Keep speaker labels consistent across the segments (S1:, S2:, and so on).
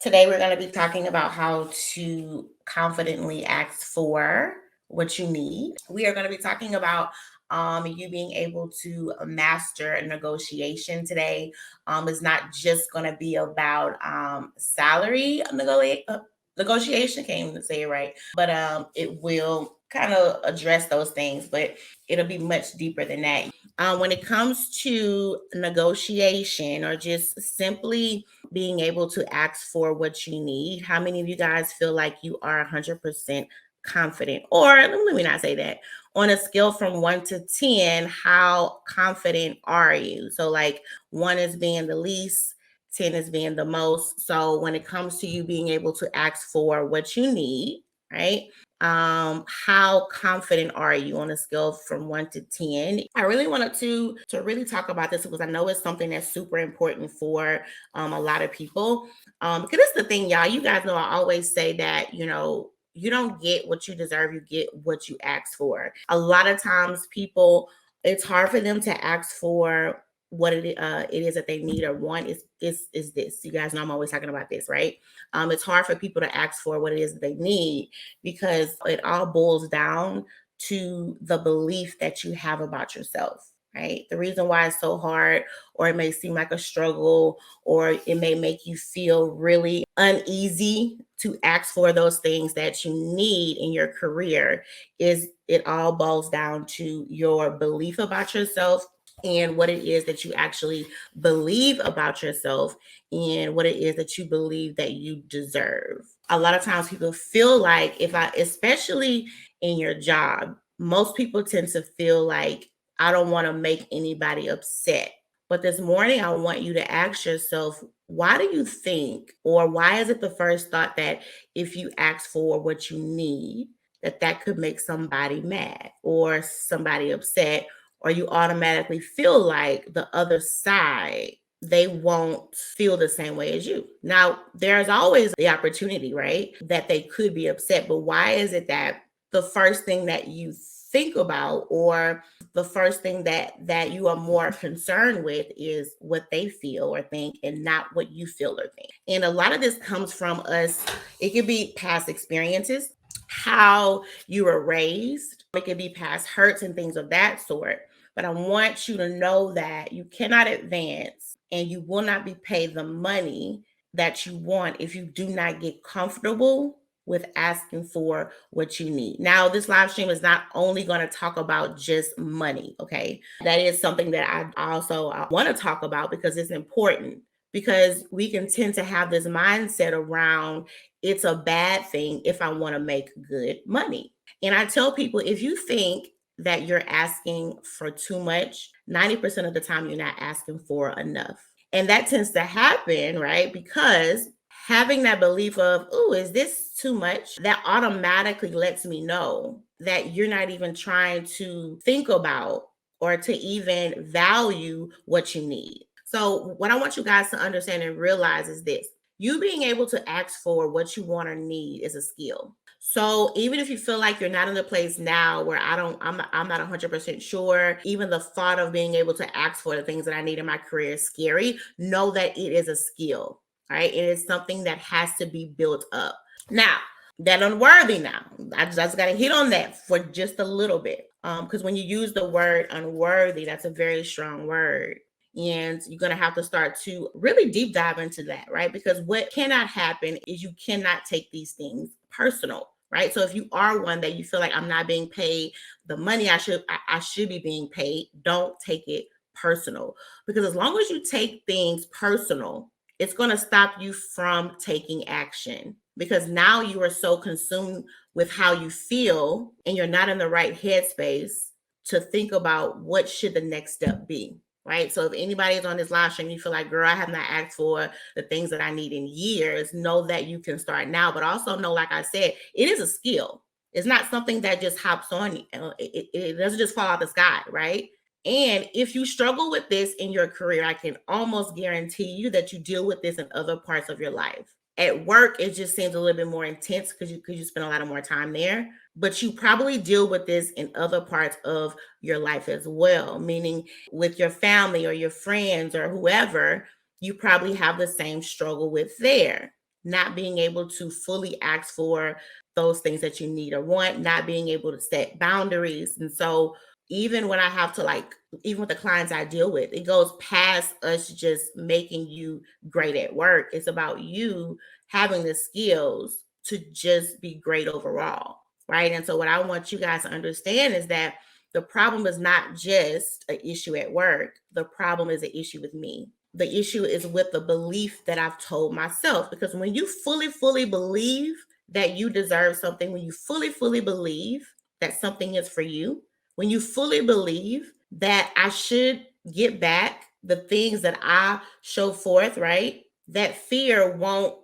S1: Today, we're going to be talking about how to confidently ask for what you need. We are going to be talking about you being able to master negotiation today. It's not just going to be about salary negotiation. Can't even say it right, but it will kind of address those things, but it'll be much deeper than that. When it comes to negotiation or just simply being able to ask for what you need, how many of you guys feel like you are 100% confident? Or let me not say that. On a scale from 1 to 10, how confident are you? So, like, 1 is being the least, 10 is being the most. So, when it comes to you being able to ask for what you need, right? How confident are you on a scale from 1 to 10? I really wanted to really talk about this because I know it's something that's super important for a lot of people. Because it's the thing, y'all. You guys know I always say that you don't get what you deserve, you get what you ask for. A lot of times, people, it's hard for them to ask for what it is that they need or want. Is this. You guys know I'm always talking about this, right? It's hard for people to ask for what it is that they need because it all boils down to the belief that you have about yourself, right? The reason why it's so hard, or it may seem like a struggle, or it may make you feel really uneasy to ask for those things that you need in your career, is it all boils down to your belief about yourself and what it is that you actually believe about yourself and what it is that you believe that you deserve. A lot of times people feel like, especially in your job, most people tend to feel like, I don't want to make anybody upset. But this morning, I want you to ask yourself, why do you think, or why is it the first thought that if you ask for what you need, that could make somebody mad or somebody upset, or you automatically feel like the other side, they won't feel the same way as you. Now, there's always the opportunity, right, that they could be upset, but why is it that the first thing that you think about, or the first thing that you are more concerned with, is what they feel or think and not what you feel or think? And a lot of this comes from us. It could be past experiences, how you were raised. It could be past hurts and things of that sort. But I want you to know that you cannot advance and you will not be paid the money that you want if you do not get comfortable with asking for what you need. Now, this live stream is not only going to talk about just money, okay? That is something that I also want to talk about because it's important. Because we can tend to have this mindset around, it's a bad thing if I want to make good money. And I tell people, if you think that you're asking for too much, 90% of the time you're not asking for enough. And that tends to happen, right? Because having that belief of, oh, is this too much? That automatically lets me know that you're not even trying to think about or to even value what you need. So what I want you guys to understand and realize is this: you being able to ask for what you want or need is a skill. So even if you feel like you're not in the place now where I'm not 100% sure, even the thought of being able to ask for the things that I need in my career is scary, know that it is a skill, right? It is something that has to be built up. Now, that unworthy, now, I just got to hit on that for just a little bit. Because when you use the word unworthy, that's a very strong word. And you're going to have to start to really deep dive into that, right? Because what cannot happen is you cannot take these things personal, right? So if you are one that you feel like, I'm not being paid the money I should be being paid, don't take it personal. Because as long as you take things personal, it's going to stop you from taking action, because now you are so consumed with how you feel and you're not in the right headspace to think about what should the next step be. Right. So if anybody is on this live stream, you feel like, girl, I have not asked for the things that I need in years, know that you can start now. But also know, like I said, it is a skill. It's not something that just hops on you. It doesn't just fall out the sky. Right. And if you struggle with this in your career, I can almost guarantee you that you deal with this in other parts of your life. At work, it just seems a little bit more intense because you spend a lot of more time there. But you probably deal with this in other parts of your life as well, meaning with your family or your friends or whoever, you probably have the same struggle with there. not being able to fully ask for those things that you need or want, not being able to set boundaries. And so even when I have to even with the clients I deal with, it goes past us just making you great at work. It's about you having the skills to just be great overall. Right. And so what I want you guys to understand is that the problem is not just an issue at work. The problem is an issue with me. The issue is with the belief that I've told myself. Because when you fully believe that you deserve something, when you fully believe that something is for you, when you fully believe that I should get back the things that I show forth, right? That fear won't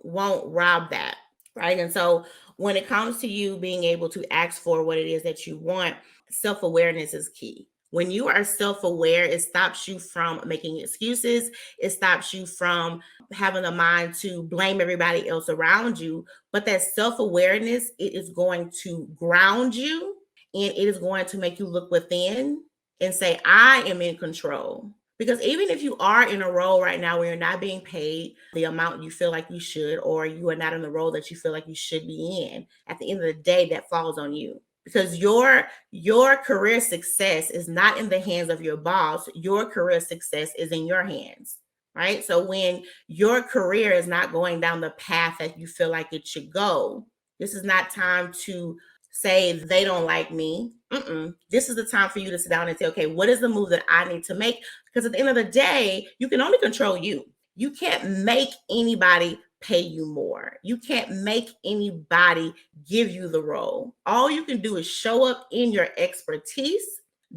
S1: rob that, right? And so when it comes to you being able to ask for what it is that you want, self-awareness is key. When you are self-aware, it stops you from making excuses. It stops you from having a mind to blame everybody else around you. But that self-awareness, it is going to ground you, and it is going to make you look within and say, I am in control. Because even if you are in a role right now where you're not being paid the amount you feel like you should, or you are not in the role that you feel like you should be in, at the end of the day, that falls on you. Because your career success is not in the hands of your boss. Your career success is in your hands, right? So when your career is not going down the path that you feel like it should go, this is not time to say they don't like me. This is the time for you to sit down and say, okay, what is the move that I need to make? Because at the end of the day, you can only control you. You can't make anybody pay you more. You can't make anybody give you the role. All you can do is show up in your expertise,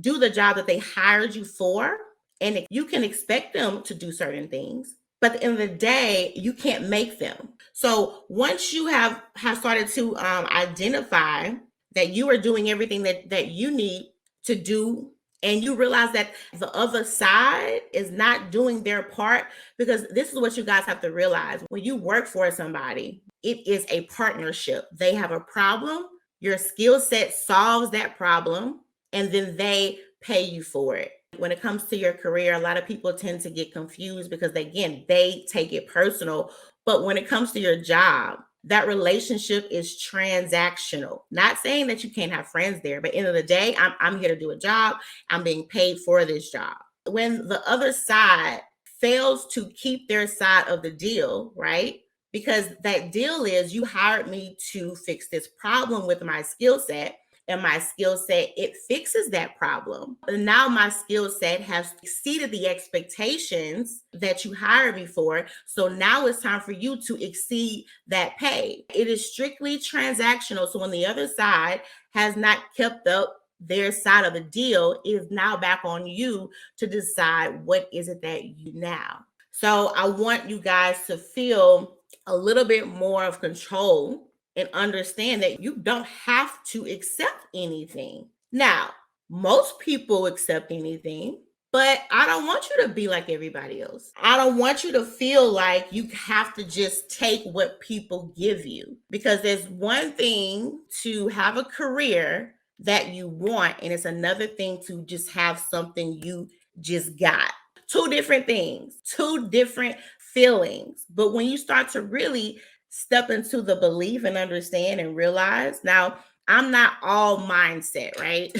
S1: do the job that they hired you for, and you can expect them to do certain things. But at the end of the day, you can't make them. So once you have started to identify that you are doing everything that you need to do, and you realize that the other side is not doing their part, because this is what you guys have to realize. When you work for somebody, it is a partnership. They have a problem, your skill set solves that problem, and then they pay you for it. When it comes to your career, a lot of people tend to get confused because they take it personal. But when it comes to your job, that relationship is transactional. Not saying that you can't have friends there, but end of the day, I'm here to do a job. I'm being paid for this job. When the other side fails to keep their side of the deal, right? Because that deal is, you hired me to fix this problem with my skill set, and my skill set, it fixes that problem. And now my skill set has exceeded the expectations that you hired me for. So now it's time for you to exceed that pay. It is strictly transactional. So when the other side has not kept up their side of the deal, it is now back on you to decide what is it that you now. So I want you guys to feel a little bit more of control and understand that you don't have to accept anything. Now, most people accept anything, but I don't want you to be like everybody else. I don't want you to feel like you have to just take what people give you, because there's one thing to have a career that you want, and it's another thing to just have something you just got. Two different things, two different feelings. But when you start to really step into the belief and understand and realize, now I'm not all mindset, right?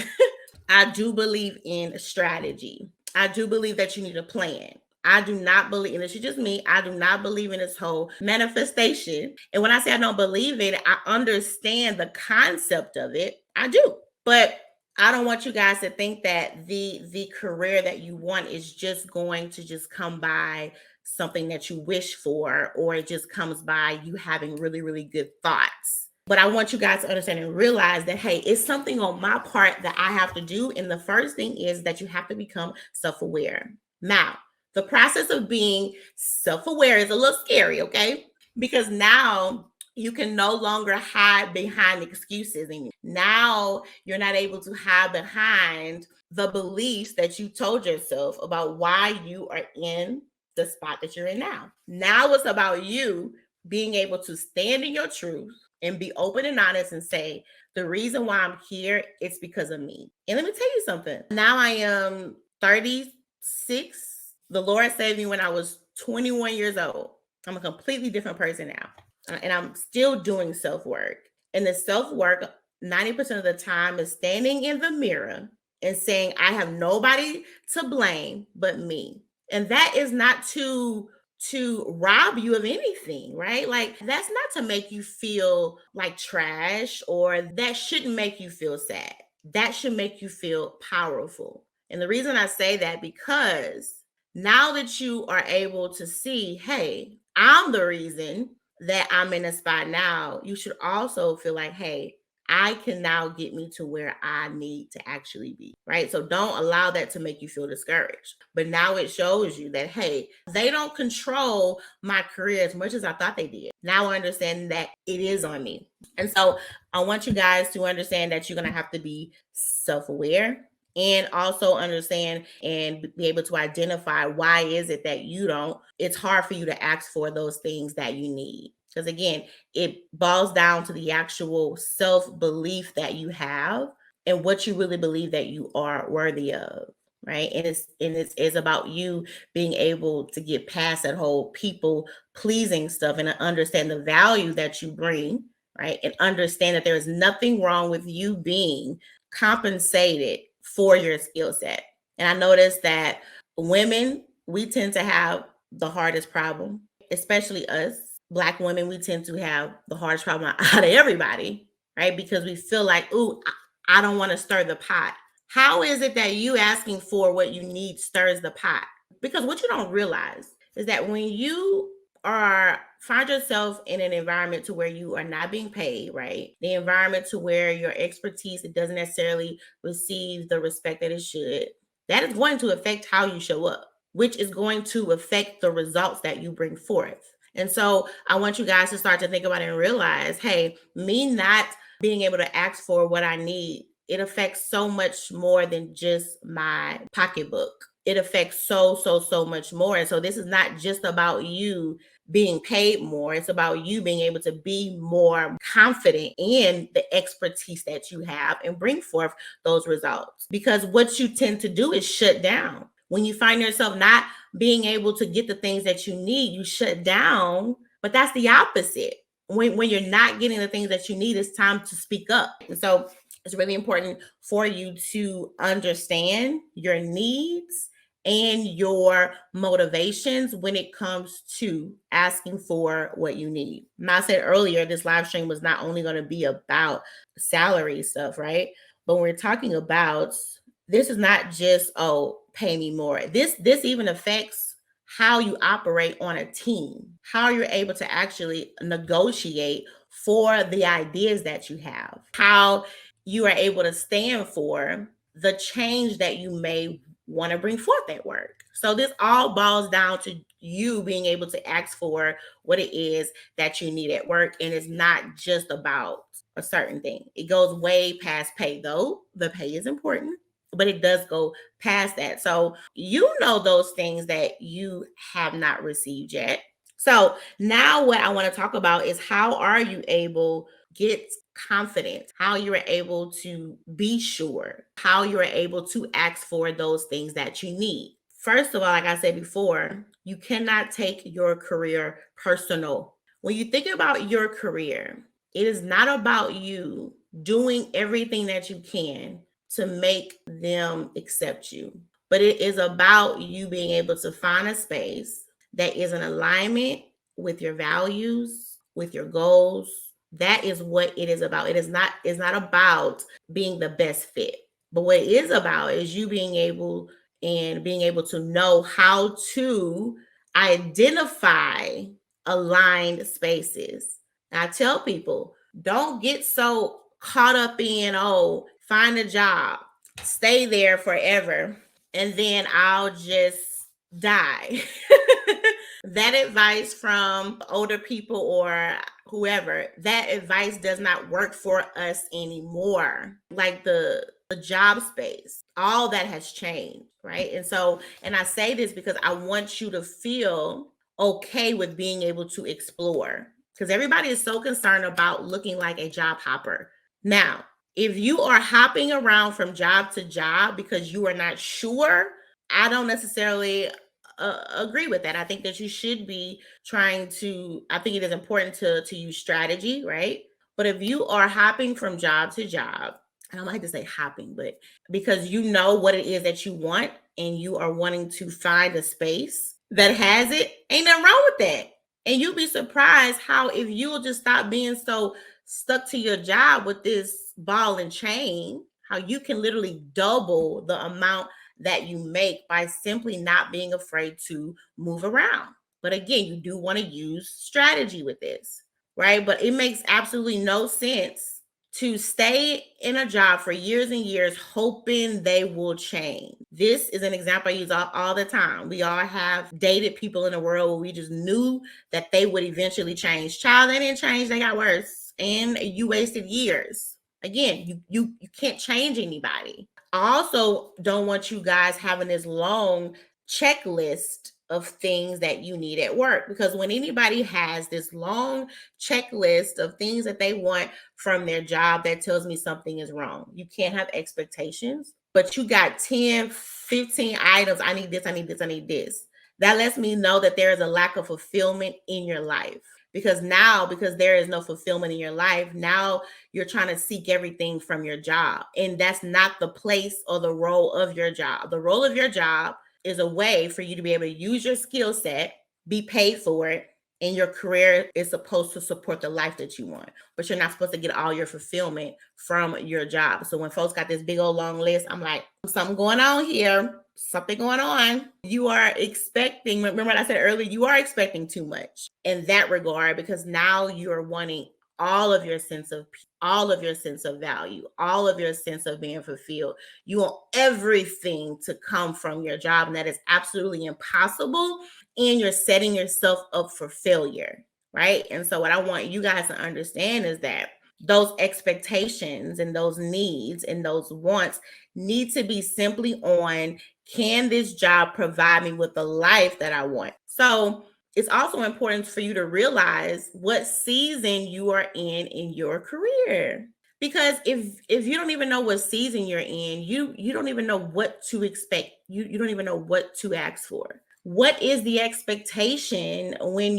S1: I do believe in strategy. I do believe that you need a plan. I do not believe, and this is just me, I do not believe in this whole manifestation. And when I say I don't believe it, I understand the concept of it. I do. But I don't want you guys to think that the career that you want is just going to just come by something that you wish for, or it just comes by you having really good thoughts. But I want you guys to understand and realize that, hey, it's something on my part that I have to do. And the first thing is that you have to become self-aware. Now, the process of being self-aware is a little scary, okay? Because now you can no longer hide behind excuses. And now you're not able to hide behind the beliefs that you told yourself about why you are in the spot that you're in now. Now it's about you being able to stand in your truth and be open and honest and say, the reason why I'm here, it's because of me. And let me tell you something. Now I am 36. The Lord saved me when I was 21 years old. I'm a completely different person now. and I'm still doing self work. And the self work, 90% of the time, is standing in the mirror and saying, I have nobody to blame but me. And that is not to rob you of anything, right? Like, that's not to make you feel like trash, or that shouldn't make you feel sad. That should make you feel powerful. And the reason I say that, because now that you are able to see, hey, I'm the reason that I'm in a spot now, you should also feel like, hey, I can now get me to where I need to actually be, right? So don't allow that to make you feel discouraged. But now it shows you that, hey, they don't control my career as much as I thought they did. Now I understand that it is on me. And so I want you guys to understand that you're going to have to be self aware, and also understand and be able to identify why is it that it's hard for you to ask for those things that you need. Because again, it boils down to the actual self-belief that you have and what you really believe that you are worthy of. Right. And it's about you being able to get past that whole people pleasing stuff and understand the value that you bring, right? And understand that there is nothing wrong with you being compensated for your skill set. And I noticed that women, we tend to have the hardest problem, especially us Black women. We tend to have the hardest problem out of everybody, right? Because we feel like, ooh, I don't want to stir the pot. How is it that you asking for what you need stirs the pot? Because what you don't realize is that when you find yourself in an environment to where you are not being paid, right? The environment to where your expertise, it doesn't necessarily receive the respect that it should. That is going to affect how you show up, which is going to affect the results that you bring forth. And so I want you guys to start to think about it and realize, hey, me not being able to ask for what I need, it affects so much more than just my pocketbook. It affects so much more. And so this is not just about you being paid more. It's about you being able to be more confident in the expertise that you have and bring forth those results. Because what you tend to do is shut down. When you find yourself not being able to get the things that you need, you shut down. But that's the opposite. When you're not getting the things that you need, it's time to speak up. And so it's really important for you to understand your needs and your motivations when it comes to asking for what you need. Now, I said earlier, this live stream was not only going to be about salary stuff, right? But when we're talking about, this is not just, oh, pay me more. This even affects how you operate on a team, how you're able to actually negotiate for the ideas that you have, how you are able to stand for the change that you may want to bring forth at work. So this all boils down to you being able to ask for what it is that you need at work. And it's not just about a certain thing. It goes way past pay, though. The pay is important, but it does go past that. So you know those things that you have not received yet. So now what I want to talk about is, how are you able get confidence, how you are able to be sure, how you are able to ask for those things that you need. First of all, like I said before, you cannot take your career personal. When you think about your career, it is not about you doing everything that you can to make them accept you, but it is about you being able to find a space that is in alignment with your values, with your goals. That is what it is about. It's not about being the best fit. But what it is about is you being able to know how to identify aligned spaces. And I tell people, don't get so caught up in, oh, find a job, stay there forever, and then I'll just die. That advice from older people or whoever, that advice does not work for us anymore. Like the job space, all that has changed, right? And so, and I say this because I want you to feel okay with being able to explore, because everybody is so concerned about looking like a job hopper. Now, if you are hopping around from job to job because you are not sure, I don't necessarily agree with that. I think that you should be trying to, I think it is important to use strategy, right? But if you are hopping from job to job, I don't like to say hopping, but because you know what it is that you want and you are wanting to find a space that has it, ain't nothing wrong with that. And you'll be surprised how, if you'll just stop being so stuck to your job with this ball and chain, how you can literally double the amount that you make by simply not being afraid to move around. But again, you do want to use strategy with this, right? But it makes absolutely no sense to stay in a job for years and years hoping they will change. This is an example I use all the time. We all have dated people in the world where we just knew that they would eventually change. Child, they didn't change, they got worse. And you wasted years. Again, you can't change anybody. I also don't want you guys having this long checklist of things that you need at work, because when anybody has this long checklist of things that they want from their job, that tells me something is wrong. You can't have expectations, but you got 10, 15 items. I need this, I need this, I need this. That lets me know that there is a lack of fulfillment in your life. Because there is no fulfillment in your life, now you're trying to seek everything from your job. And that's not the place or the role of your job. The role of your job is a way for you to be able to use your skill set, be paid for it, and your career is supposed to support the life that you want. But you're not supposed to get all your fulfillment from your job. So when folks got this big old long list, I'm like, something going on here. Something going on. You are expecting, remember what I said earlier, you are expecting too much in that regard, because now you're wanting all of your sense of value, all of your sense of being fulfilled. You want everything to come from your job, and that is absolutely impossible. And you're setting yourself up for failure, right? And so what I want you guys to understand is that those expectations and those needs and those wants need to be simply on, can this job provide me with the life that I want? So it's also important for you to realize what season you are in your career. Because if you don't even know what season you're in, you don't even know what to expect. You don't even know what to ask for. What is the expectation when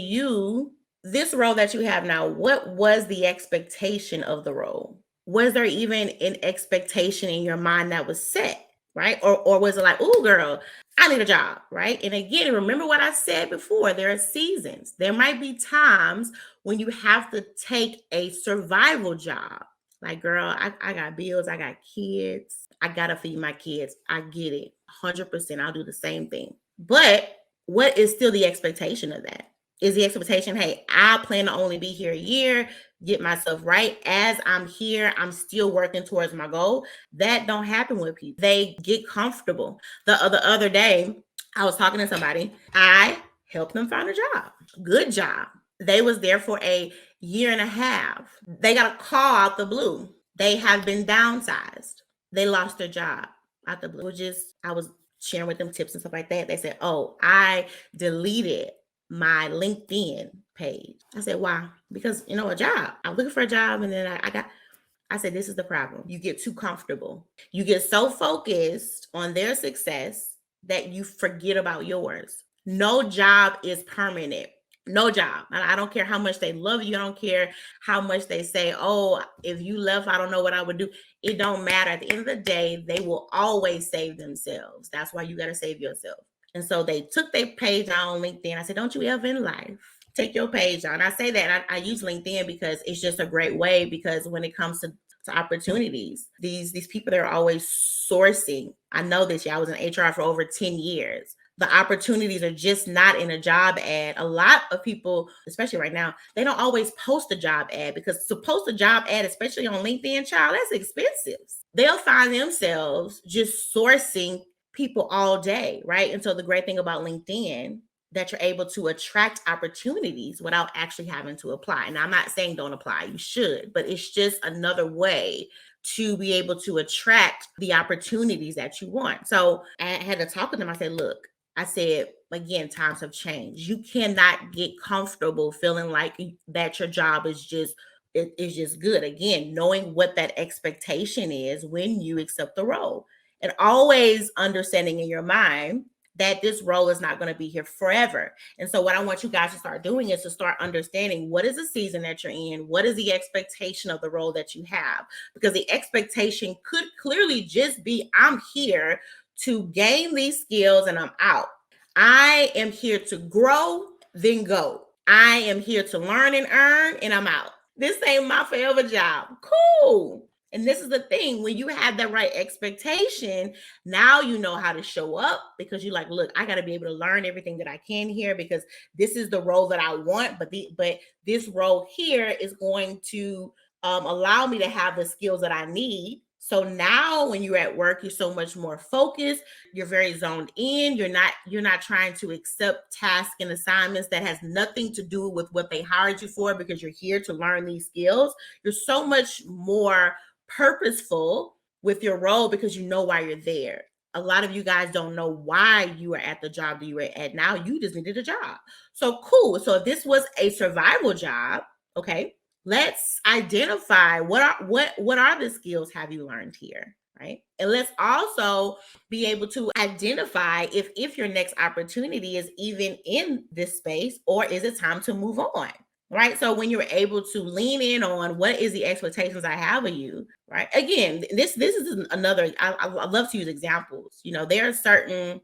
S1: this role that you have now, what was the expectation of the role? Was there even an expectation in your mind that was set, right? Or was it like, oh, girl, I need a job, right? And again, remember what I said before, there are seasons. There might be times when you have to take a survival job. Like, girl, I got bills, I got kids, I got to feed my kids. I get it, 100%. I'll do the same thing. But what is still the expectation of that? Is the expectation, hey, I plan to only be here a year, get myself right. As I'm here, I'm still working towards my goal. That don't happen with people. They get comfortable. The other day, I was talking to somebody. I helped them find a job. Good job. They was there for a year and a half. They got a call out the blue. They have been downsized. They lost their job out the blue. I was sharing with them tips and stuff like that. They said, oh, I deleted my LinkedIn page. I said, why? Because, a job. I'm looking for a job, and then I said, this is the problem. You get too comfortable. You get so focused on their success that you forget about yours. No job is permanent. No job. I don't care how much they love you. I don't care how much they say, oh, if you left, I don't know what I would do. It don't matter. At the end of the day, they will always save themselves. That's why you got to save yourself. And so they took their page on LinkedIn. I said, don't you ever in life take your page on. I say that I use LinkedIn because it's just a great way, because when it comes to opportunities, these people, they're always sourcing. I know this. I was in HR for over 10 years. The opportunities are just not in a job ad. A lot of people, especially right now, they don't always post a job ad, because to post a job ad, especially on LinkedIn, child, that's expensive. They'll find themselves just sourcing people all day, right? And so the great thing about LinkedIn, that you're able to attract opportunities without actually having to apply. And I'm not saying don't apply, you should, but it's just another way to be able to attract the opportunities that you want. So I had to talk with them. I said, look, again, times have changed. You cannot get comfortable feeling like that your job is just good. Again, knowing what that expectation is when you accept the role, and always understanding in your mind that this role is not going to be here forever. And so what I want you guys to start doing is to start understanding what is the season that you're in, what is the expectation of the role that you have, because the expectation could clearly just be, I'm here to gain these skills and I'm out. I am here to grow, then go. I am here to learn and earn, and I'm out. This ain't my forever job. Cool. And this is the thing, when you have that right expectation, now you know how to show up, because you're like, look, I got to be able to learn everything that I can here, because this is the role that I want. But this role here is going to allow me to have the skills that I need. So now when you're at work, you're so much more focused. You're very zoned in. You're not trying to accept tasks and assignments that has nothing to do with what they hired you for, because you're here to learn these skills. You're so much more purposeful with your role because you know why you're there. A lot of you guys don't know why you are at the job that you are at now. You just needed a job. So cool. So if this was a survival job, okay, let's identify what are the skills have you learned here, right? And let's also be able to identify if your next opportunity is even in this space, or is it time to move on, right? So when you're able to lean in on what is the expectations I have of you, right? Again, this is another, I love to use examples. You know, there are certain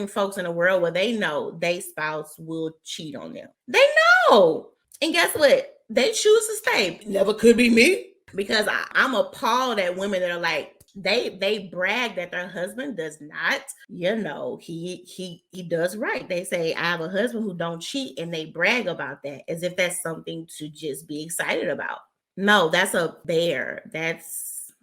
S1: folks in the world where they know their spouse will cheat on them. They know. And guess what? They choose to stay. Never could be me, because I'm appalled at women that are like, they brag that their husband does not, he does right. They say, I have a husband who don't cheat, and they brag about that as if that's something to just be excited about. No, that's a bear. That's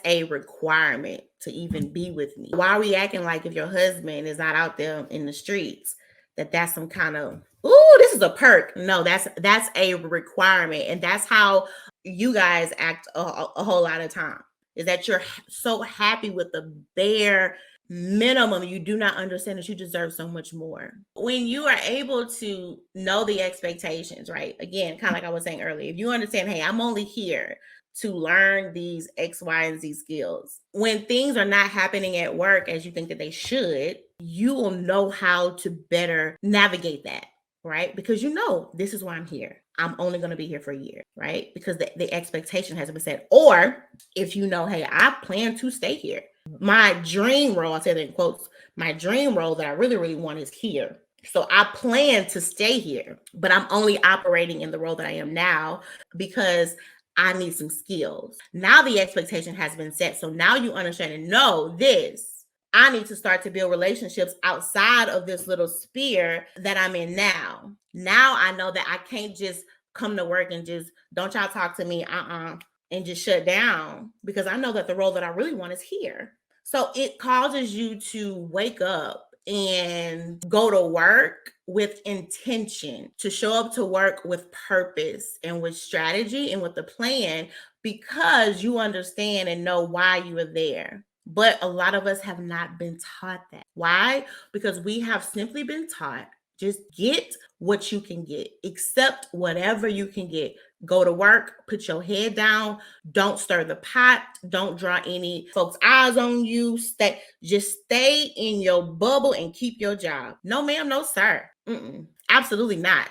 S1: a requirement to even be with me. Why are we acting like if your husband is not out there in the streets, that's some kind of, ooh, this is a perk? No, that's a requirement. And that's how you guys act a whole lot of time, is that you're so happy with the bare minimum. You do not understand that you deserve so much more. When you are able to know the expectations, right? Again, kind of like I was saying earlier, if you understand, hey, I'm only here to learn these X, Y, and Z skills. When things are not happening at work as you think that they should, you will know how to better navigate that, right? Because you know, this is why I'm here. I'm only going to be here for a year, right? Because the expectation has been set. Or if you know, hey, I plan to stay here. My dream role, I said in quotes, my dream role that I really, really want is here. So I plan to stay here, but I'm only operating in the role that I am now because I need some skills. Now the expectation has been set. So now you understand and know this. I need to start to build relationships outside of this little sphere that I'm in now. Now I know that I can't just come to work and just, don't y'all talk to me, and just shut down, because I know that the role that I really want is here. So it causes you to wake up and go to work with intention, to show up to work with purpose and with strategy and with the plan, because you understand and know why you are there. But a lot of us have not been taught that. Why? Because we have simply been taught, just get what you can get, accept whatever you can get. Go to work, put your head down, don't stir the pot, don't draw any folks' eyes on you. Just stay in your bubble and keep your job. No, ma'am, no, sir. Absolutely not.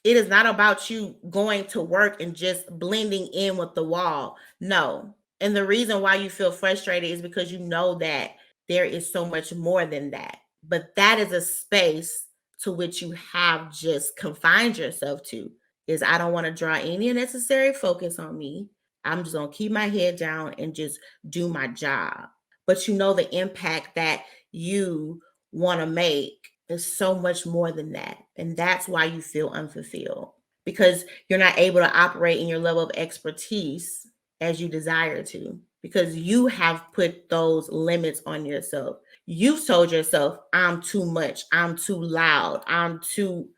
S1: It is not about you going to work and just blending in with the wall. No. And the reason why you feel frustrated is because you know that there is so much more than that. But that is a space to which you have just confined yourself to, is I don't want to draw any unnecessary focus on me. I'm just going to keep my head down and just do my job. But you know the impact that you want to make is so much more than that. And that's why you feel unfulfilled, because you're not able to operate in your level of expertise as you desire to, because you have put those limits on yourself. You've told yourself, I'm too much, I'm too loud, I'm too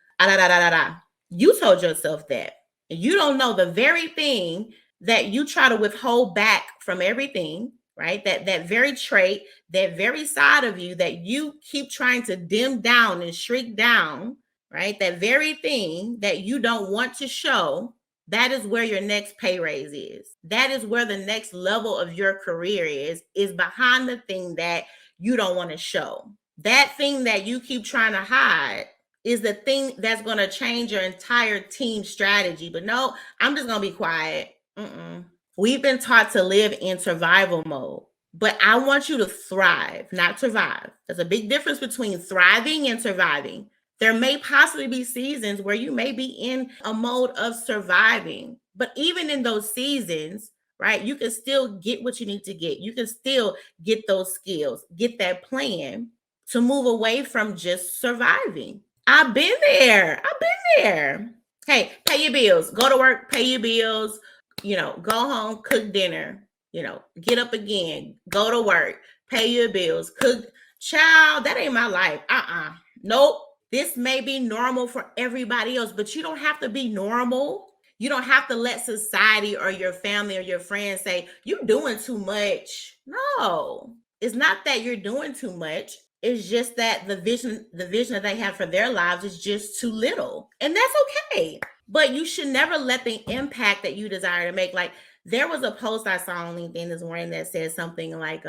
S1: You told yourself that. And you don't know the very thing that you try to withhold back from everything, right? That very trait, that very side of you that you keep trying to dim down and shrink down, right? That very thing that you don't want to show, that is where your next pay raise is. That is where the next level of your career is behind the thing that you don't want to show. That thing that you keep trying to hide is the thing that's going to change your entire team strategy. But no, I'm just going to be quiet. We've been taught to live in survival mode, but I want you to thrive, not survive. There's a big difference between thriving and surviving. There may possibly be seasons where you may be in a mode of surviving, but even in those seasons, right, you can still get what you need to get. You can still get those skills, get that plan to move away from just surviving. I've been there. Hey, pay your bills, go to work, pay your bills, go home, cook dinner, get up again, go to work, pay your bills, cook. Child, that ain't my life. Nope. This may be normal for everybody else, but you don't have to be normal. You don't have to let society or your family or your friends say, you're doing too much. No, it's not that you're doing too much. It's just that the vision that they have for their lives is just too little. And that's okay. But you should never let the impact that you desire to make. Like, there was a post I saw on LinkedIn this morning that says something like,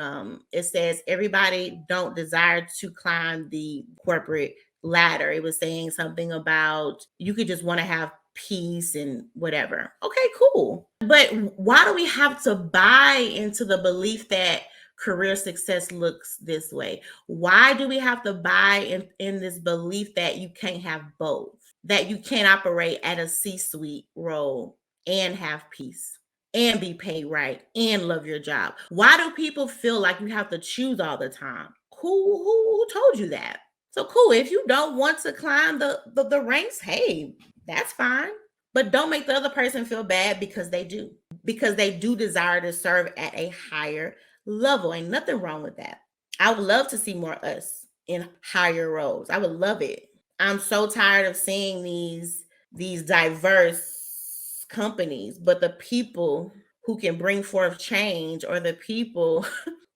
S1: it says, everybody don't desire to climb the corporate ladder. It was saying something about you could just want to have peace and whatever. Okay, cool. But why do we have to buy into the belief that career success looks this way? Why do we have to buy in this belief that you can't have both? That you can't operate at a C-suite role and have peace and be paid right and love your job? Why do people feel like you have to choose all the time? Who told you that? So cool. If you don't want to climb the ranks, hey, that's fine. But don't make the other person feel bad because they do. Because they do desire to serve at a higher level. Ain't nothing wrong with that. I would love to see more us in higher roles. I would love it. I'm so tired of seeing these diverse companies, but the people who can bring forth change, or the people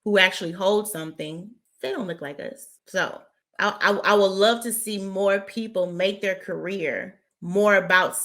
S1: who actually hold something, they don't look like us. So I would love to see more people make their career more about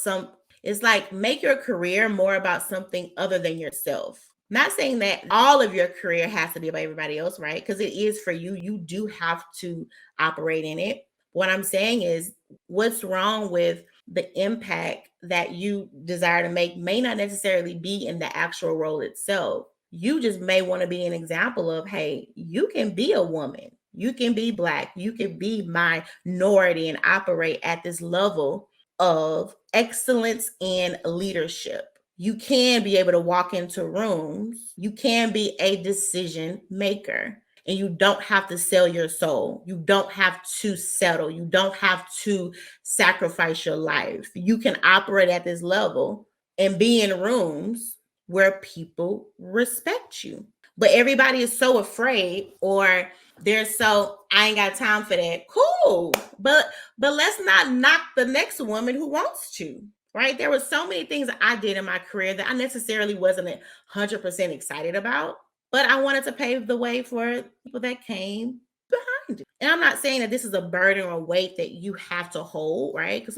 S1: it's like, make your career more about something other than yourself. Not saying that all of your career has to be about everybody else, right? Because it is for you. You do have to operate in it. What I'm saying is, what's wrong with the impact that you desire to make may not necessarily be in the actual role itself. You just may want to be an example of, hey, you can be a woman, you can be Black, you can be minority and operate at this level of excellence and leadership. You can be able to walk into rooms. You can be a decision maker, and you don't have to sell your soul. You don't have to settle. You don't have to sacrifice your life. You can operate at this level and be in rooms where people respect you. But everybody is so afraid, or they're so, I ain't got time for that. Cool. But let's not knock the next woman who wants to, right? There were so many things that I did in my career that I necessarily wasn't 100% excited about, but I wanted to pave the way for people that came behind it. And I'm not saying that this is a burden or weight that you have to hold, right? Because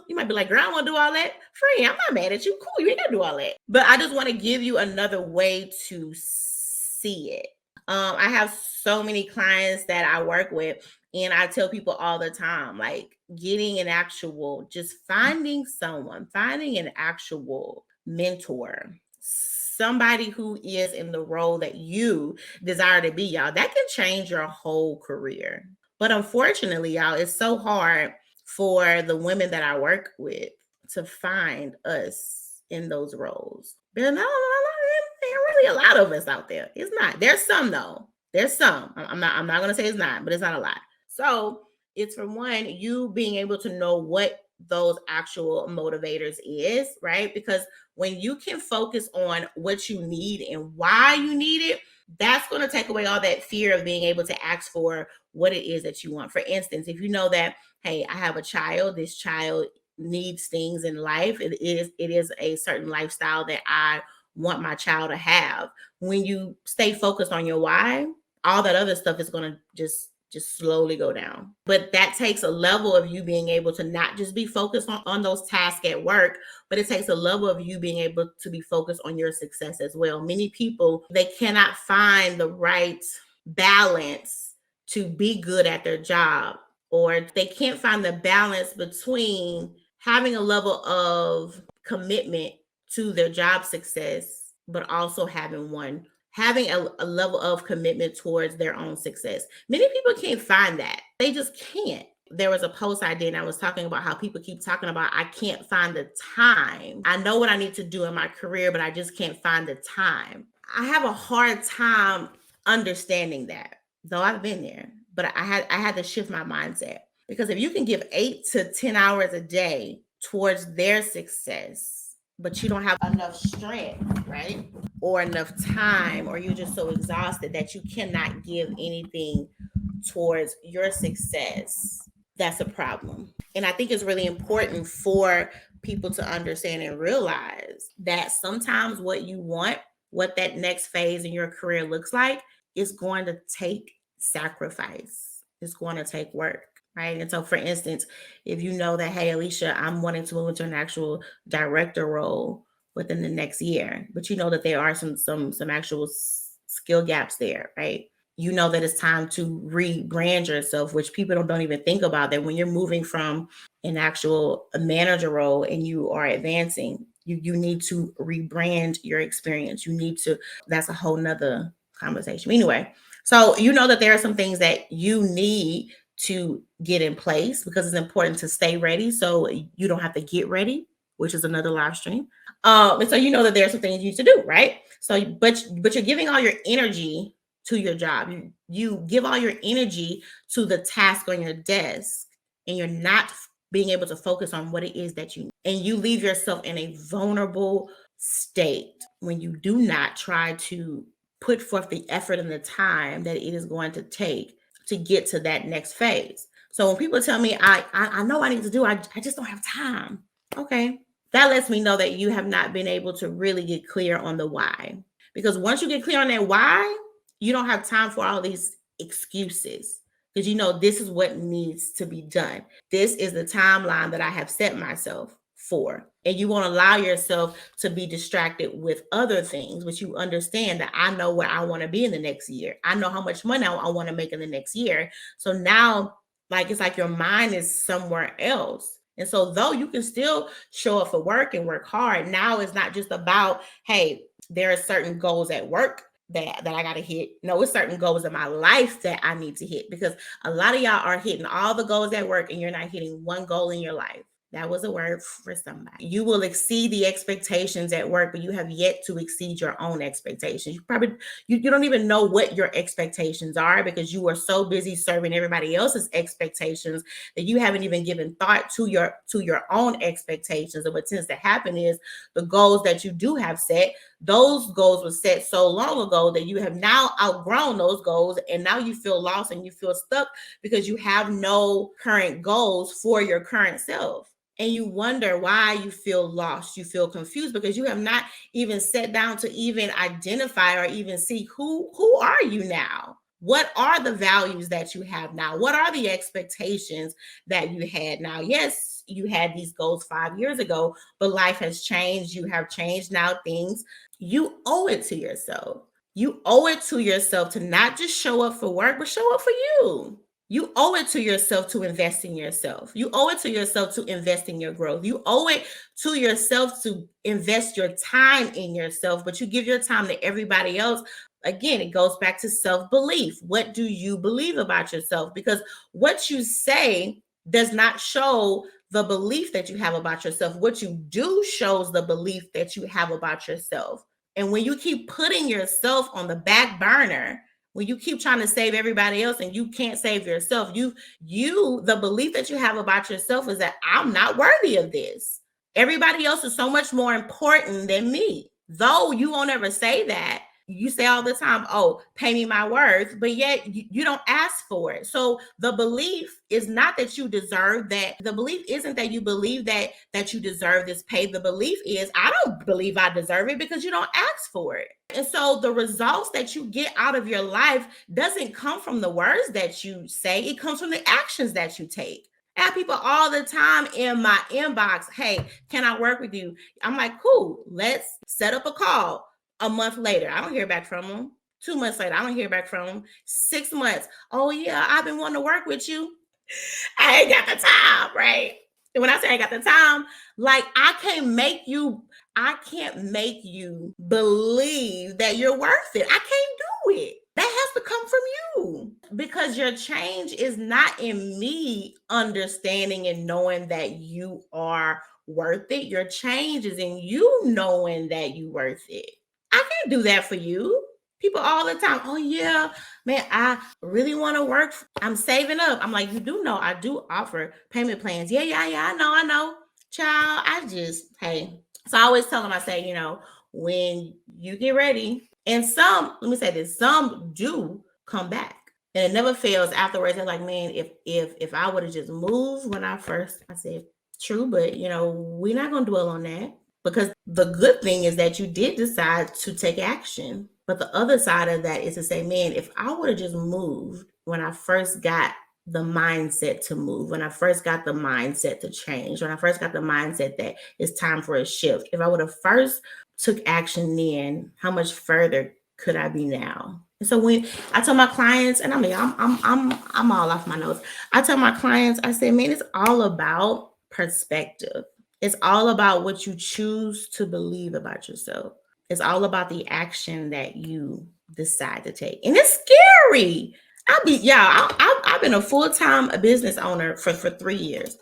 S1: you might be like, girl, I don't want to do all that. Free, I'm not mad at you. Cool, you ain't gonna do all that. But I just want to give you another way to see it. I have so many clients that I work with, and I tell people all the time, like, getting an actual, just finding an actual mentor, somebody who is in the role that you desire to be, y'all, that can change your whole career. But unfortunately, y'all, it's so hard for the women that I work with to find us in those roles. There are really a lot of us out there. It's not. There's some though. There's some. I'm not going to say it's not, but it's not a lot. So it's, for one, you being able to know what those actual motivators is, right? Because when you can focus on what you need and why you need it, that's going to take away all that fear of being able to ask for what it is that you want. For instance, if you know that, hey, I have a child, this child needs things in life. It is a certain lifestyle that I want my child to have. When you stay focused on your why, all that other stuff is going to just slowly go down. But that takes a level of you being able to not just be focused on those tasks at work, but it takes a level of you being able to be focused on your success as well. Many people, they cannot find the right balance to be good at their job, or they can't find the balance between having a level of commitment to their job success, but also having a level of commitment towards their own success. Many people can't find that. They just can't. There was a post I did, and I was talking about how people keep talking about, I can't find the time. I know what I need to do in my career, but I just can't find the time. I have a hard time understanding that, though I've been there. But I had to shift my mindset, because if you can give 8 to 10 hours a day towards their success, but you don't have enough strength, right? Or enough time, or you're just so exhausted that you cannot give anything towards your success, that's a problem. And I think it's really important for people to understand and realize that sometimes what you want, what that next phase in your career looks like, is going to take sacrifice. It's going to take work. Right. And so, for instance, if you know that, hey, Alicia, I'm wanting to move into an actual director role within the next year, but you know that there are some actual skill gaps there, right? You know that it's time to rebrand yourself, which people don't even think about, that when you're moving from an actual manager role and you are advancing, you need to rebrand your experience. You need to, that's a whole nother conversation. Anyway, so you know that there are some things that you need to get in place, because it's important to stay ready so you don't have to get ready, which is another live stream. And so you know that there are some things you need to do, right? So, but you're giving all your energy to your job. You give all your energy to the task on your desk, and you're not being able to focus on what it is that you need. And you leave yourself in a vulnerable state when you do not try to put forth the effort and the time that it is going to take to get to that next phase. So when people tell me, I know I need to do, I just don't have time. Okay. That lets me know that you have not been able to really get clear on the why. Because once you get clear on that why, you don't have time for all these excuses, because you know this is what needs to be done. This is the timeline that I have set myself for. And you won't allow yourself to be distracted with other things, but you understand that I know where I want to be in the next year. I know how much money I want to make in the next year. So now, like, it's like your mind is somewhere else. And so, though you can still show up for work and work hard, now it's not just about, hey, there are certain goals at work that I got to hit. No, it's certain goals in my life that I need to hit, because a lot of y'all are hitting all the goals at work and you're not hitting one goal in your life. That was a word for somebody. You will exceed the expectations at work, but you have yet to exceed your own expectations. You don't even know what your expectations are, because you are so busy serving everybody else's expectations that you haven't even given thought to your own expectations. And what tends to happen is the goals that you do have set, those goals were set so long ago that you have now outgrown those goals, and now you feel lost and you feel stuck because you have no current goals for your current self. And you wonder why you feel lost, you feel confused, because you have not even sat down to even identify or even see who are you now? What are the values that you have now? What are the expectations that you had now? Yes, you had these goals 5 years ago, but life has changed. You have changed now things. You owe it to yourself. You owe it to yourself to not just show up for work, but show up for you. You owe it to yourself to invest in yourself. You owe it to yourself to invest in your growth. You owe it to yourself to invest your time in yourself, but you give your time to everybody else. Again, it goes back to self-belief. What do you believe about yourself? Because what you say does not show the belief that you have about yourself. What you do shows the belief that you have about yourself. And when you keep putting yourself on the back burner, when you keep trying to save everybody else and you can't save yourself, the belief that you have about yourself is that I'm not worthy of this. Everybody else is so much more important than me. Though you won't ever say that, you say all the time, oh, pay me my worth, but yet you don't ask for it. So the belief is not that you deserve that. The belief isn't that you believe that you deserve this pay. The belief is, I don't believe I deserve it, because you don't ask for it. And so the results that you get out of your life doesn't come from the words that you say. It comes from the actions that you take. I have people all the time in my inbox, hey, can I work with you? I'm like, cool, let's set up a call. A month later, I don't hear back from them. 2 months later, I don't hear back from him. 6 months. Oh yeah, I've been wanting to work with you. I ain't got the time, right? And when I say I got the time, like I can't make you believe that you're worth it. I can't do it. That has to come from you because your change is not in me understanding and knowing that you are worth it. Your change is in you knowing that you worth it. I can't do that for you. People all the time, oh yeah, man, I really want to work. I'm saving up. I'm like, you do know I do offer payment plans. Yeah, yeah, yeah. I know. Child, hey. So I always tell them, I say, when you get ready, and let me say this, some do come back. And it never fails afterwards. They're like, man, if I would have just moved when I said, true, but we're not gonna dwell on that. Because the good thing is that you did decide to take action. But the other side of that is to say, man, if I would have just moved when I first got the mindset to move, when I first got the mindset to change, when I first got the mindset that it's time for a shift, if I would have first took action then, how much further could I be now? And so when I tell my clients, and I'm all off my notes. I tell my clients, I say, man, it's all about perspective. It's all about what you choose to believe about yourself. It's all about the action that you decide to take. And it's scary. I've been a full-time business owner for 3 years.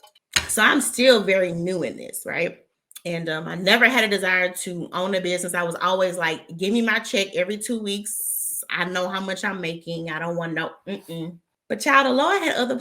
S1: So I'm still very new in this, right? And I never had a desire to own a business. I was always like, give me my check every 2 weeks. I know how much I'm making. I don't want no. But child, the Lord had other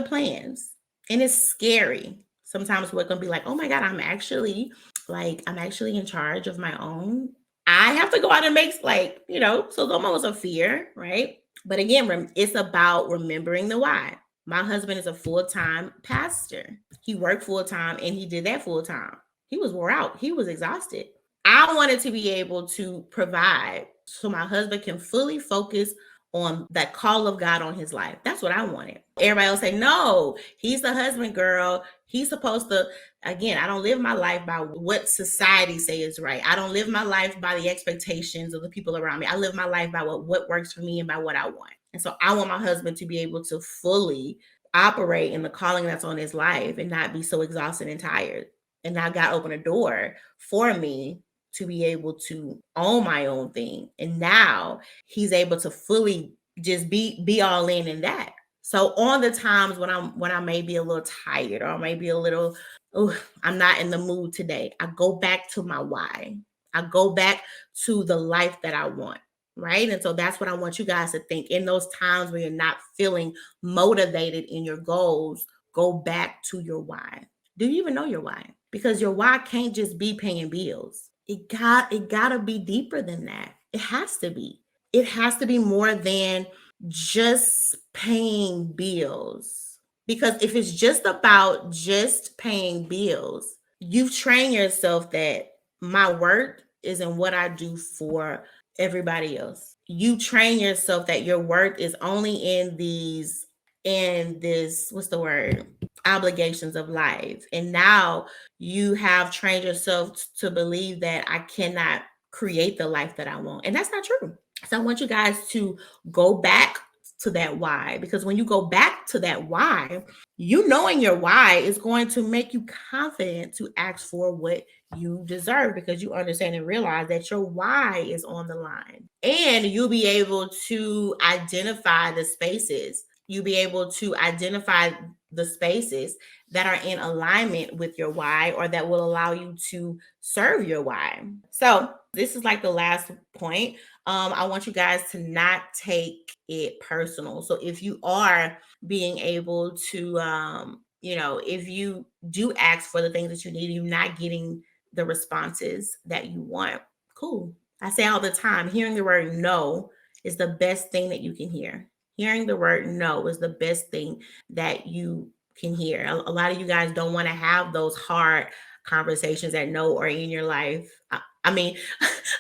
S1: plans. And it's scary. Sometimes we're going to be like, oh my God, I'm actually in charge of my own. I have to go out and make so the moments of fear, right? But again, it's about remembering the why. My husband is a full-time pastor. He worked full-time and he did that full-time. He was wore out. He was exhausted. I wanted to be able to provide so my husband can fully focus on that call of God on his life. That's what I wanted. Everybody else say, no, he's the husband, girl. He's supposed to, again, I don't live my life by what society say is right. I don't live my life by the expectations of the people around me. I live my life by what works for me and by what I want. And so I want my husband to be able to fully operate in the calling that's on his life and not be so exhausted and tired. And now God opened a door for me to be able to own my own thing. And now he's able to fully just be all in that. So on the times when I may be a little tired or maybe a little, I'm not in the mood today, I go back to my why. I go back to the life that I want. Right. And so that's what I want you guys to think in those times where you're not feeling motivated in your goals. Go back to your why. Do you even know your why? Because your why can't just be paying bills. It gotta be deeper than that. It has to be. It has to be more than just paying bills. Because if it's just about just paying bills, you've trained yourself that my worth is in what I do for everybody else. You train yourself that your worth is only in this, what's the word? Obligations of life. And now you have trained yourself to believe that I cannot create the life that I want. And that's not true. So I want you guys to go back to that why, because when you go back to that why, you knowing your why is going to make you confident to ask for what you deserve, because you understand and realize that your why is on the line. And you'll be able to identify the spaces. You'll be able to identify the spaces that are in alignment with your why, or that will allow you to serve your why. So this is like the last point. I want you guys to not take it personal. So if you are being able to, if you do ask for the things that you need, you're not getting the responses that you want. Cool. I say all the time, hearing the word no is the best thing that you can hear. Hearing the word no is the best thing that you can hear. A lot of you guys don't want to have those hard conversations at no or in your life. I mean,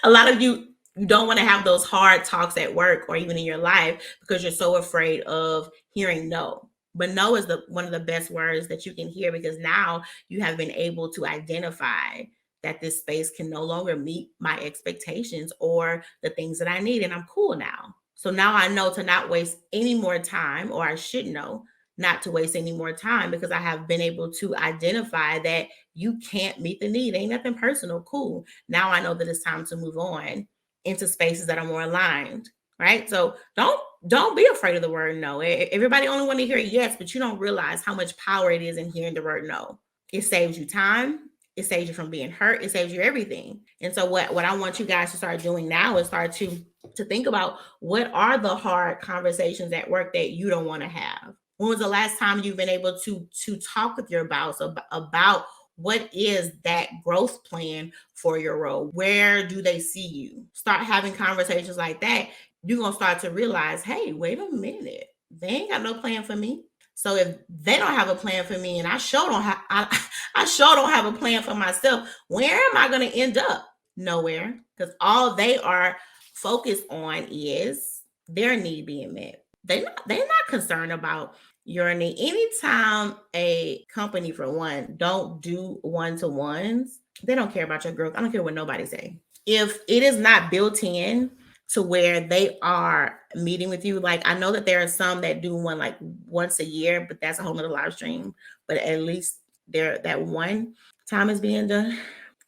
S1: a lot of you don't want to have those hard talks at work or even in your life because you're so afraid of hearing no. But no is one of the best words that you can hear, because now you have been able to identify that this space can no longer meet my expectations or the things that I need, and I'm cool now. So now I know to not waste any more time, or I should know not to waste any more time, because I have been able to identify that you can't meet the need. Ain't nothing personal. Cool. Now I know that it's time to move on into spaces that are more aligned. Right. So don't be afraid of the word no. Everybody only want to hear yes, but you don't realize how much power it is in hearing the word no. It saves you time. It saves you from being hurt. It saves you everything. And so what I want you guys to start doing now is start to think about, what are the hard conversations at work that you don't want to have? When was the last time you've been able to talk with your boss about what is that growth plan for your role? Where do they see you? Start having conversations like that. You're going to start to realize, hey, wait a minute. They ain't got no plan for me. So if they don't have a plan for me, and I sure don't have a plan for myself, where am I going to end up? Nowhere. Because all they are focused on is their need being met. They're not concerned about your need. Anytime a company, for one, don't do one-to-ones, they don't care about your growth. I don't care what nobody say. If it is not built in to where they are meeting with you, like I know that there are some that do one like once a year, but that's a whole nother live stream. But at least that one time is being done.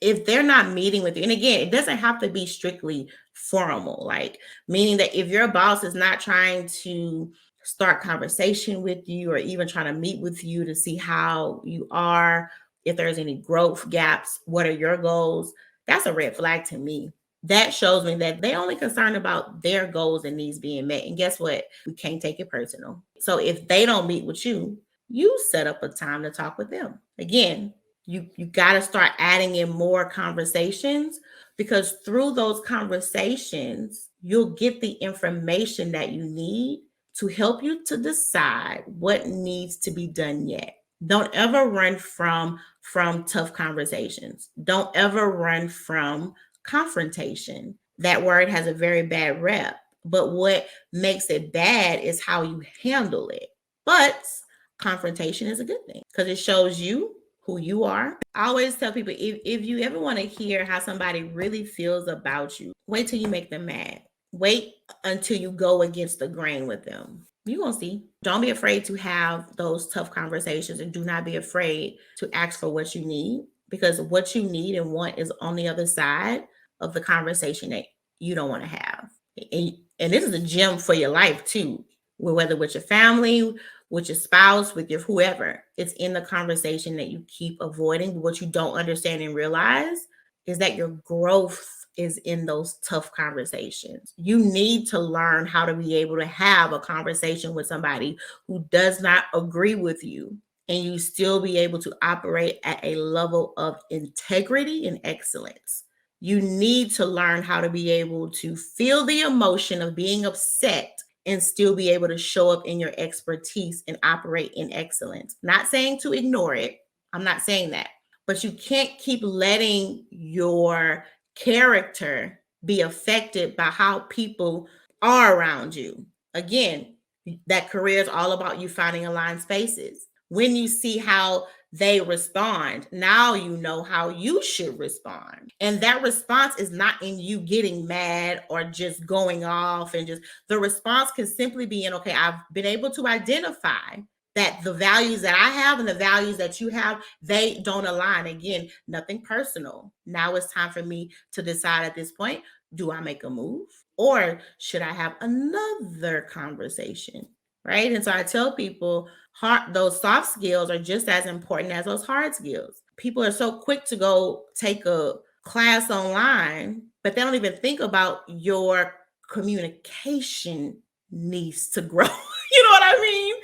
S1: If they're not meeting with you, and again, it doesn't have to be strictly formal, like meaning that if your boss is not trying to start conversation with you or even trying to meet with you to see how you are, if there's any growth gaps, what are your goals, that's a red flag to me. That shows me that they only concerned about their goals and needs being met. And guess what? We can't take it personal. So if they don't meet with you, you set up a time to talk with them. Again, you got to start adding in more conversations, because through those conversations, you'll get the information that you need to help you to decide what needs to be done yet. Don't ever run from tough conversations. Don't ever run from confrontation. That word has a very bad rep, but what makes it bad is how you handle it. But confrontation is a good thing because it shows you who you are. I always tell people, if you ever want to hear how somebody really feels about you, wait till you make them mad. Wait until you go against the grain with them. You're going to see. Don't be afraid to have those tough conversations, and do not be afraid to ask for what you need, because what you need and want is on the other side of the conversation that you don't want to have. And this is a gem for your life too, whether with your family, with your spouse, with your whoever. It's in the conversation that you keep avoiding. What you don't understand and realize is that your growth is in those tough conversations. You need to learn how to be able to have a conversation with somebody who does not agree with you, and you still be able to operate at a level of integrity and excellence. You need to learn how to be able to feel the emotion of being upset and still be able to show up in your expertise and operate in excellence. Not saying to ignore it. I'm not saying that. But you can't keep letting your character be affected by how people are around you. Again, that career is all about you finding aligned spaces. When you see how they respond, now you know how you should respond. And that response is not in you getting mad or just going off, and just the response can simply be in, okay, I've been able to identify that the values that I have and the values that you have, they don't align. Again, nothing personal. Now it's time for me to decide at this point, do I make a move, or should I have another conversation? Right. And so I tell people, those soft skills are just as important as those hard skills. People are so quick to go take a class online, but they don't even think about your communication needs to grow. You know what I mean?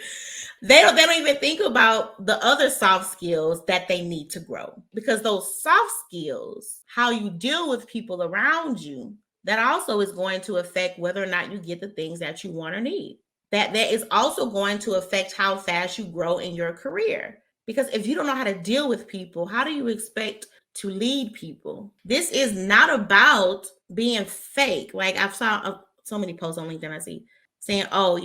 S1: They don't even think about the other soft skills that they need to grow, because those soft skills, how you deal with people around you, that also is going to affect whether or not you get the things that you want or need. That is also going to affect how fast you grow in your career. Because if you don't know how to deal with people, how do you expect to lead people? This is not about being fake. Like I've saw so many posts on LinkedIn I see saying, oh,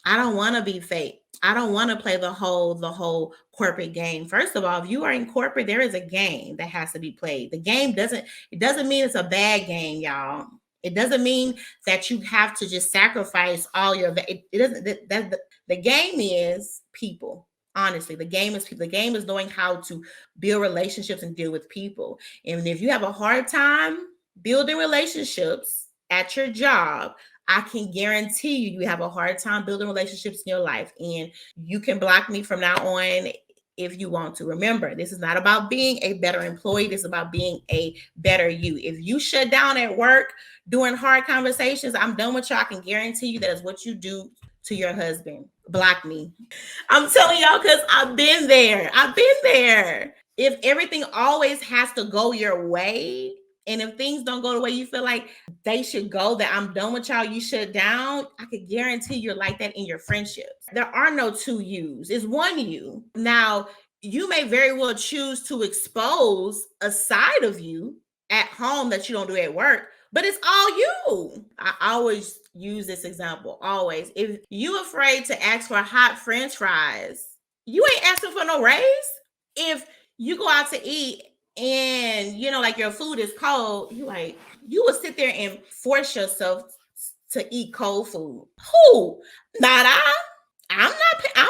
S1: I don't want to be fake. I don't want to play the whole corporate game. First of all, if you are in corporate, there is a game that has to be played. The game doesn't mean it's a bad game, y'all. It doesn't mean that you have to just sacrifice all your it doesn't the game is people. Honestly, the game is people. The game is knowing how to build relationships and deal with people. And if you have a hard time building relationships at your job, I can guarantee you have a hard time building relationships in your life. And you can block me from now on if you want to. Remember, this is not about being a better employee. This is about being a better you. If you shut down at work during hard conversations, I'm done with you. I can guarantee you that is what you do to your husband. Block me. I'm telling y'all because I've been there. I've been there. If everything always has to go your way, and if things don't go the way you feel like they should go, that I'm done with y'all, you shut down, I could guarantee you're like that in your friendships. There are no two yous. It's one you. Now, you may very well choose to expose a side of you at home that you don't do at work, but it's all you. I always use this example. Always. If you afraid to ask for hot French fries, you ain't asking for no raise. If you go out to eat and like your food is cold, you will sit there and force yourself to eat cold food. Who? Not I. I'm not.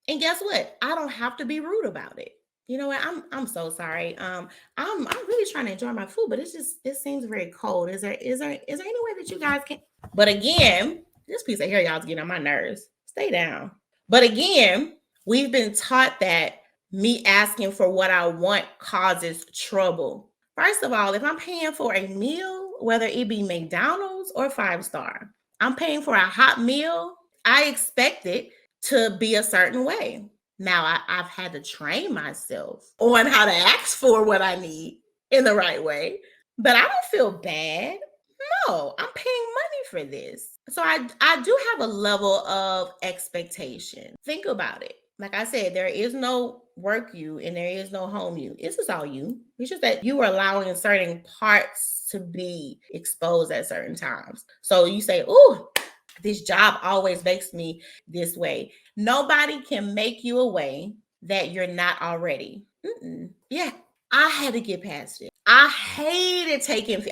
S1: And guess what? I don't have to be rude about it. You know what? I'm so sorry. I'm really trying to enjoy my food, but it seems very cold. Is there any way that you guys can? But again, this piece of hair, y'all's getting on my nerves. Stay down. But again, we've been taught that me asking for what I want causes trouble. First of all, if I'm paying for a meal, whether it be McDonald's or 5-star, I'm paying for a hot meal, I expect it to be a certain way. Now, I've had to train myself on how to ask for what I need in the right way, but I don't feel bad. No, I'm paying money for this. So I do have a level of expectation. Think about it. Like I said, there is no work you and there is no home you. It's just all you. It's just that you are allowing certain parts to be exposed at certain times. So you say, "Ooh, this job always makes me this way." Nobody can make you a way that you're not already. Yeah, I had to get past it. I hated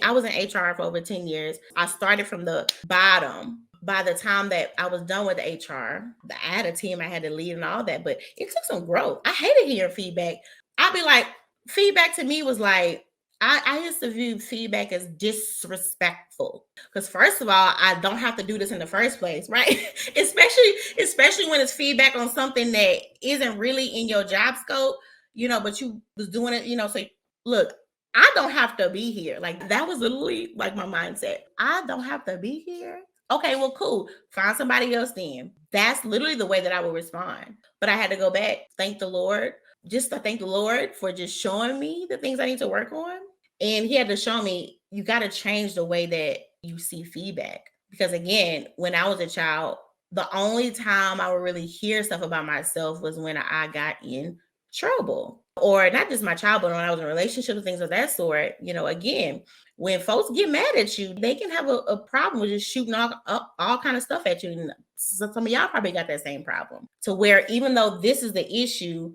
S1: I was in HR for over 10 years. I started from the bottom. By the time that I was done with HR, I had a team I had to lead and all that, but it took some growth. I hated hearing feedback. I'd be like, feedback to me was like, I used to view feedback as disrespectful because first of all, I don't have to do this in the first place, right? especially when it's feedback on something that isn't really in your job scope, but you was doing it, so look, I don't have to be here. Like that was literally like my mindset. I don't have to be here. Okay, well, cool. Find somebody else then. That's literally the way that I would respond. But I had to go back, thank the Lord, just to thank the Lord for just showing me the things I need to work on. And he had to show me, you got to change the way that you see feedback. Because again, when I was a child, the only time I would really hear stuff about myself was when I got in trouble. Or not just my child, but when I was in relationships and things of that sort. Again, when folks get mad at you, they can have a problem with just shooting all kind of stuff at you. And some of y'all probably got that same problem. To where even though this is the issue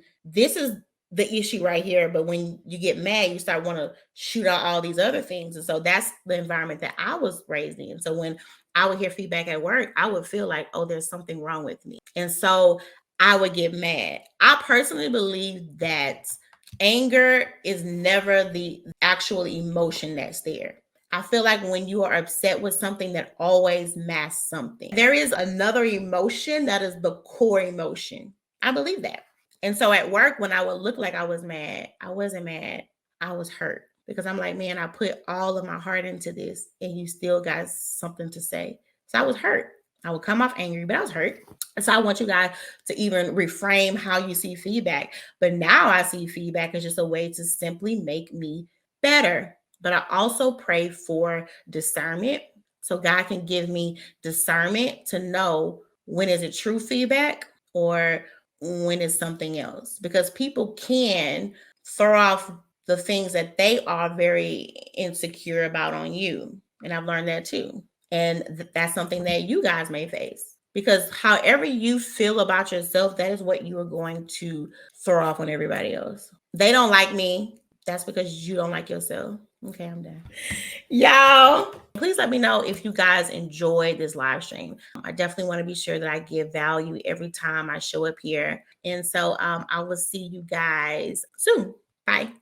S1: right here, but when you get mad, you start want to shoot out all these other things. And so that's the environment that I was raised in. So when I would hear feedback at work, I would feel like, oh, there's something wrong with me. And so I would get mad. I personally believe that anger is never the actual emotion that's there. I feel like when you are upset with something, that always masks something. There is another emotion that is the core emotion. I believe that. And so at work, when I would look like I was mad, I wasn't mad. I was hurt because I'm like, man, I put all of my heart into this and you still got something to say. So I was hurt. I would come off angry, but I was hurt. So I want you guys to even reframe how you see feedback. But now I see feedback as just a way to simply make me better. But I also pray for discernment. So God can give me discernment to know when is it true feedback or when it's something else. Because people can throw off the things that they are very insecure about on you. And I've learned that too. And that's something that you guys may face. because however you feel about yourself, that is what you are going to throw off on everybody else. They don't like me. That's because you don't like yourself. Okay, I'm done. Y'all, please let me know if you guys enjoyed this live stream. I definitely want to be sure that I give value every time I show up here. And so I will see you guys soon. Bye.